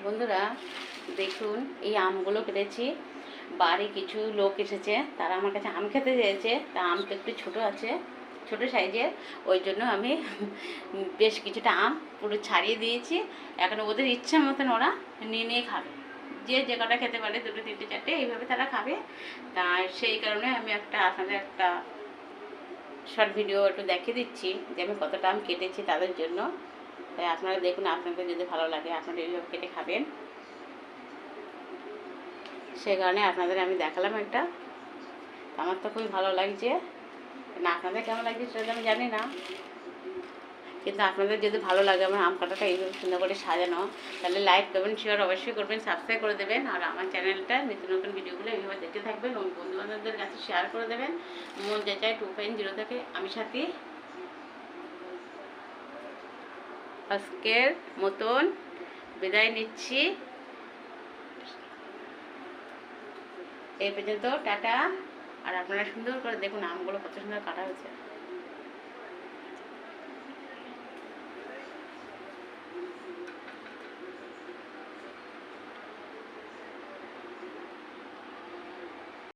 বন্ধুরা দেখুন, এই আমগুলো কেটেছি। বাড়ি কিছু লোক এসেছে, তারা আমার কাছে আম খেতে চেয়েছে। তা আমটা একটু ছোট আছে, ছোট সাইজের, ওই জন্য আমি বেশ কিছুটা আম পুরো ছাড়িয়ে দিয়েছি। এখন ওদের ইচ্ছা মতন ওরা নিয়ে নিয়ে খাবে, যে যে কটা খেতে পারে, দুটো তিনটে চারটে এইভাবে তারা খাবে। তা সেই কারণে আমি আপনাদের একটা শর্ট ভিডিও একটু দেখিয়ে দিচ্ছি যে আমি কতটা আম কেটেছি তাদের জন্য। তাই আপনারা দেখুন, আপনাদের যদি ভালো লাগে আপনারা এইভাবে কেটে খাবেন। সেই কারণে আপনাদের আমি দেখালাম একটা। আমার তো খুবই ভালো লাগছে না, আপনাদের কেমন লাগছে সেটা তো আমি জানি না, কিন্তু আপনাদের যদি ভালো লাগে আমার আম কাটাটা এইভাবে সুন্দর করে সাজানো, তাহলে লাইক কমেন্ট শেয়ার অবশ্যই করবেন, সাবস্ক্রাইব করে দেবেন। আর আমার চ্যানেলটা নিত্য নতুন ভিডিওগুলো এইভাবে দেখতে থাকবেন এবং বন্ধুবান্ধবদের কাছে শেয়ার করে দেবেন। মন যে চায় 2.0 থেকে আমি সাথী আজকের মতন বিদায় নিচ্ছি। এই পর্যন্ত, টাটা। আর আপনারা সুন্দর করে দেখুন আমগুলো কত সুন্দর কাটা হয়েছে।